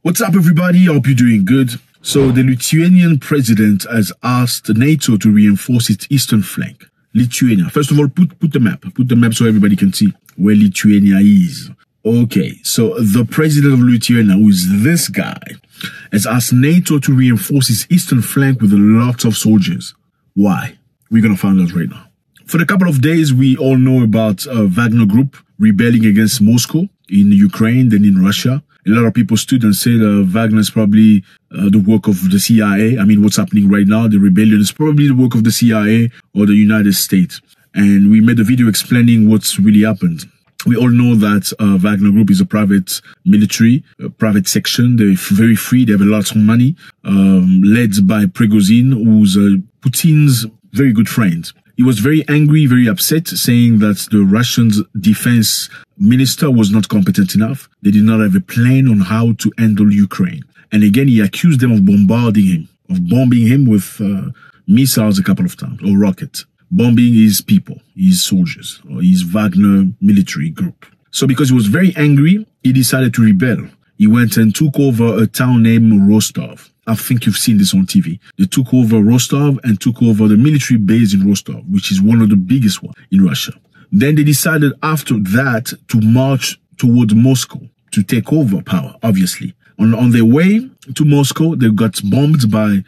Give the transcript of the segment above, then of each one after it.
What's up, everybody? I hope you're doing good. So the Lithuanian president has asked NATO to reinforce its eastern flank. Lithuania. First of all, put the map. Put the map so everybody can see where Lithuania is. Okay, so the president of Lithuania, who is this guy, has asked NATO to reinforce its eastern flank with a lot of soldiers. Why? We're going to find out right now. For a couple of days, we all know about Wagner Group rebelling against Moscow in Ukraine, then in Russia. A lot of people stood and said Wagner is probably the work of the CIA. I mean, what's happening right now, the rebellion is probably the work of the CIA or the United States. And we made a video explaining what's really happened. We all know that Wagner Group is a private military, a private section. They're very free. They have a lot of money, led by Prigozhin, who's Putin's very good friend. He was very angry, very upset, saying that the Russian defense minister was not competent enough. They did not have a plan on how to handle Ukraine. And again, he accused them of bombarding him, of bombing him with missiles a couple of times, or rockets. Bombing his people, his soldiers, or his Wagner military group. So because he was very angry, he decided to rebel. He went and took over a town named Rostov. I think you've seen this on TV. They took over Rostov and took over the military base in Rostov, which is one of the biggest ones in Russia. Then they decided after that to march toward Moscow to take over power, obviously. On their way to Moscow, they got bombed by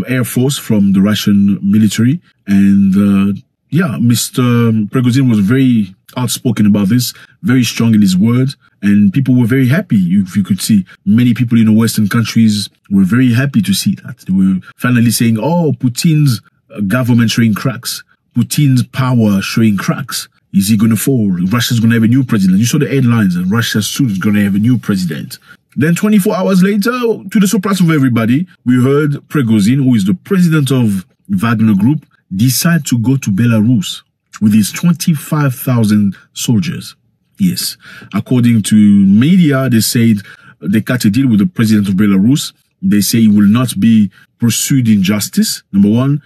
Air Force from the Russian military. And yeah, Mr. Prigozhin was very outspoken about this, very strong in his word. And people were very happy. If you could see, many people in the Western countries were very happy to see that. They were finally saying, oh, Putin's government showing cracks. Putin's power showing cracks. Is he going to fall? Russia's going to have a new president. You saw the headlines and Russia soon is going to have a new president. Then 24 hours later, to the surprise of everybody, we heard Prigozhin, who is the president of Wagner Group, decide to go to Belarus with his 25,000 soldiers. Yes, according to media, they said they cut a deal with the president of Belarus. They say he will not be pursued in justice. Number one,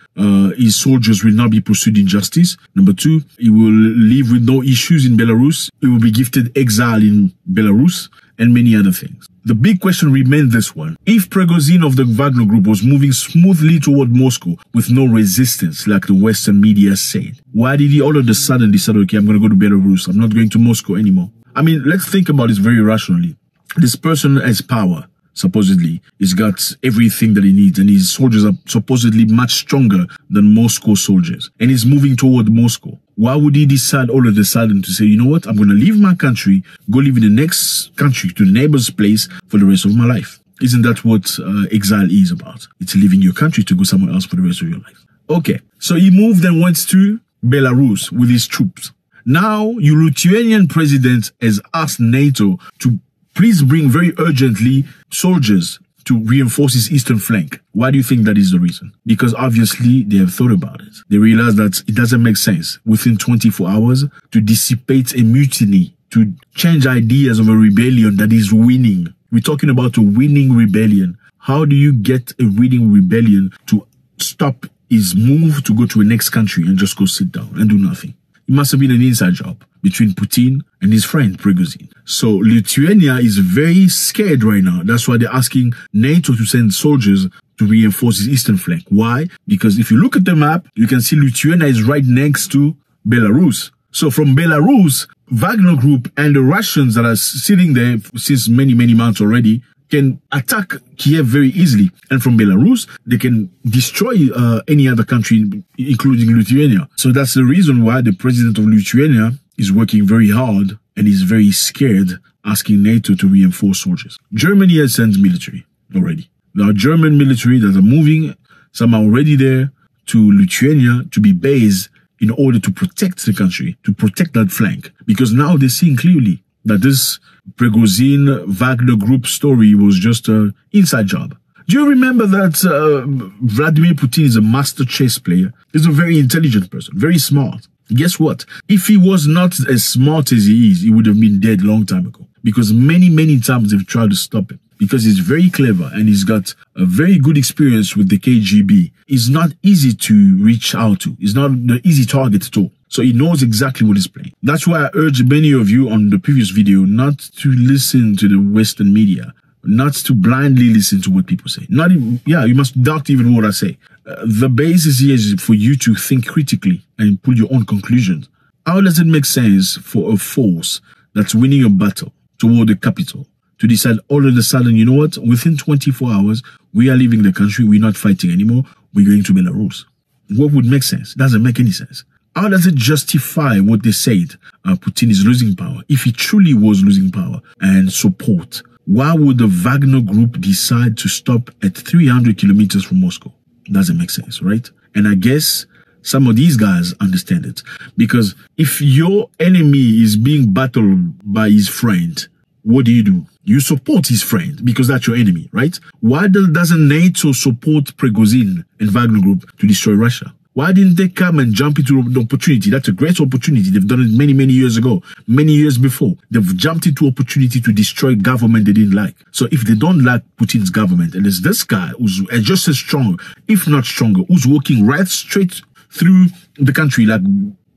his soldiers will not be pursued in justice. Number two, he will live with no issues in Belarus. He will be gifted exile in Belarus and many other things. The big question remained this one. If Prigozhin of the Wagner Group was moving smoothly toward Moscow with no resistance, like the Western media said, why did he all of a sudden decide, okay, I'm going to go to Belarus. I'm not going to Moscow anymore. I mean, let's think about this very rationally. This person has power. Supposedly, he's got everything that he needs, and his soldiers are supposedly much stronger than Moscow soldiers. And he's moving toward Moscow. Why would he decide all of a sudden to say, you know what, I'm going to leave my country, go live in the next country, to the neighbor's place for the rest of my life? Isn't that what exile is about? It's leaving your country to go somewhere else for the rest of your life. Okay, so he moved and went to Belarus with his troops. Now, your Lithuanian president has asked NATO to please bring very urgently soldiers to reinforce his eastern flank. Why do you think that is the reason? Because obviously they have thought about it. They realize that it doesn't make sense within 24 hours to dissipate a mutiny, to change ideas of a rebellion that is winning. We're talking about a winning rebellion. How do you get a winning rebellion to stop his move to go to a next country and just go sit down and do nothing? It must have been an inside job between Putin and his friend Prigozhin. So Lithuania is very scared right now. That's why they're asking NATO to send soldiers to reinforce its eastern flank. Why? Because if you look at the map, you can see Lithuania is right next to Belarus. So from Belarus, Wagner Group and the Russians that are sitting there since many months already can attack Kiev very easily. And from Belarus, they can destroy any other country, including Lithuania. So that's the reason why the president of Lithuania is working very hard and is very scared, asking NATO to reinforce soldiers. Germany has sent military already. There are German military that are moving. Some are already there to Lithuania to be based in order to protect the country, to protect that flank. Because now they're seeing clearly that this Prigozhin Wagner Group story was just an inside job. Do you remember that Vladimir Putin is a master chess player? He's a very intelligent person, very smart. Guess what? If he was not as smart as he is, he would have been dead long time ago. Because many times they've tried to stop him. Because he's very clever and he's got a very good experience with the KGB. He's not easy to reach out to. He's not an easy target at all. So he knows exactly what he's playing. That's why I urge many of you on the previous video not to listen to the Western media. not to blindly listen to what people say. You must doubt even what I say. The basis here is for you to think critically and put your own conclusions. How does it make sense for a force that's winning a battle toward the capital to decide all of a sudden, you know what, within 24 hours, we are leaving the country, we're not fighting anymore, we're going to Belarus? What would make sense? Doesn't make any sense. How does it justify what they said? Putin is losing power. If he truly was losing power and support, why would the Wagner group decide to stop at 300 kilometers from Moscow? Doesn't make sense, right? And I guess some of these guys understand it. Because if your enemy is being battled by his friend, what do? You support his friend because that's your enemy, right? Why doesn't NATO support Prigozhin and Wagner group to destroy Russia? Why didn't they come and jump into the opportunity? That's a great opportunity. They've done it many years ago, many years before. They've jumped into opportunity to destroy government they didn't like. So if they don't like Putin's government, and there's this guy who's just as strong, if not stronger, who's walking right straight through the country like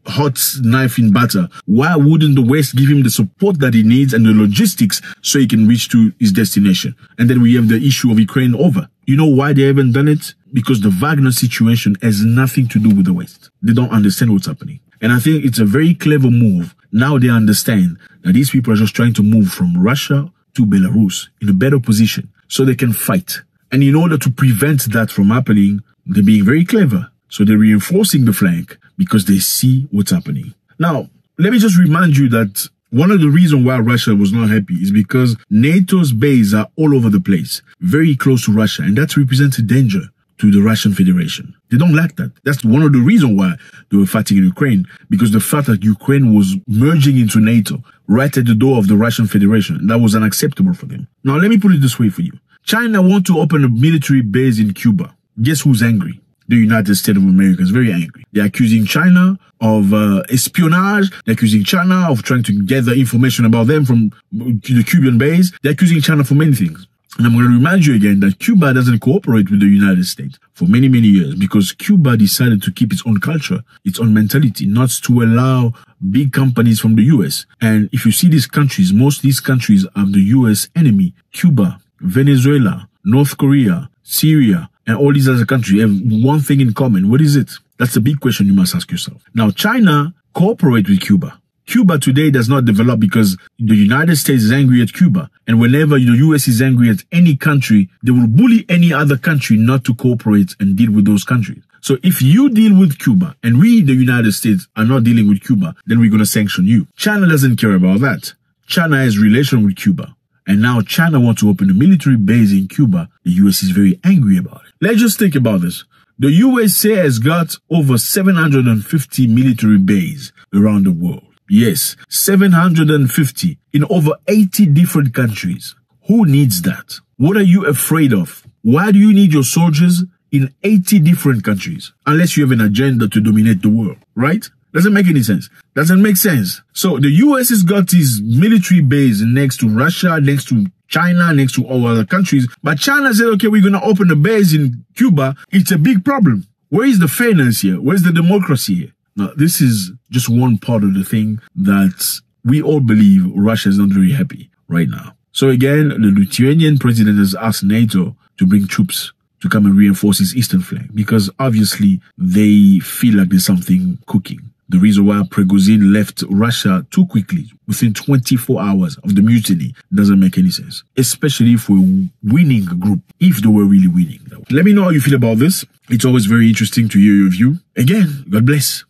hot knife in butter, why wouldn't the West give him the support that he needs and the logistics so he can reach to his destination? And then we have the issue of Ukraine over. You know why they haven't done it? Because the Wagner situation has nothing to do with the West. They don't understand what's happening. And I think it's a very clever move. Now they understand that these people are just trying to move from Russia to Belarus in a better position so they can fight. And in order to prevent that from happening, they're being very clever. So they're reinforcing the flank because they see what's happening. Now, let me just remind you that one of the reasons why Russia was not happy is because NATO's bases are all over the place, very close to Russia, and that represents a danger to the Russian Federation. They don't like that. That's one of the reasons why they were fighting in Ukraine, because the fact that Ukraine was merging into NATO right at the door of the Russian Federation, that was unacceptable for them. Now, let me put it this way for you. China wants to open a military base in Cuba. Guess who's angry? The United States of America is very angry. They're accusing China of espionage. They're accusing China of trying to gather information about them from the Cuban base. They're accusing China for many things. And I'm going to remind you again that Cuba doesn't cooperate with the United States for many years because Cuba decided to keep its own culture, its own mentality, not to allow big companies from the U.S. And if you see these countries, most of these countries are the U.S. enemy. Cuba, Venezuela, North Korea, Syria, and all these other countries have one thing in common. What is it? That's a big question you must ask yourself. Now, China cooperates with Cuba. Cuba today does not develop because the United States is angry at Cuba. And whenever the U.S. is angry at any country, they will bully any other country not to cooperate and deal with those countries. So if you deal with Cuba and we, the United States, are not dealing with Cuba, then we're going to sanction you. China doesn't care about that. China has relation with Cuba. And now China wants to open a military base in Cuba. The U.S. is very angry about it. Let's just think about this. The USA has got over 750 military bases around the world. Yes, 750 in over 80 different countries. Who needs that? What are you afraid of? Why do you need your soldiers in 80 different countries? Unless you have an agenda to dominate the world, right? Doesn't make any sense. Doesn't make sense. So the US has got his military base next to Russia, next to China, next to all other countries. But China said, okay, we're going to open a base in Cuba. It's a big problem. Where is the fairness here? Where's the democracy here? Now, this is just one part of the thing that we all believe Russia is not very happy right now. So again, the Lithuanian president has asked NATO to bring troops to come and reinforce his eastern flank because obviously they feel like there's something cooking. The reason why Prigozhin left Russia too quickly, within 24 hours of the mutiny, doesn't make any sense. Especially for a winning group, if they were really winning. Let me know how you feel about this. It's always very interesting to hear your view. Again, God bless.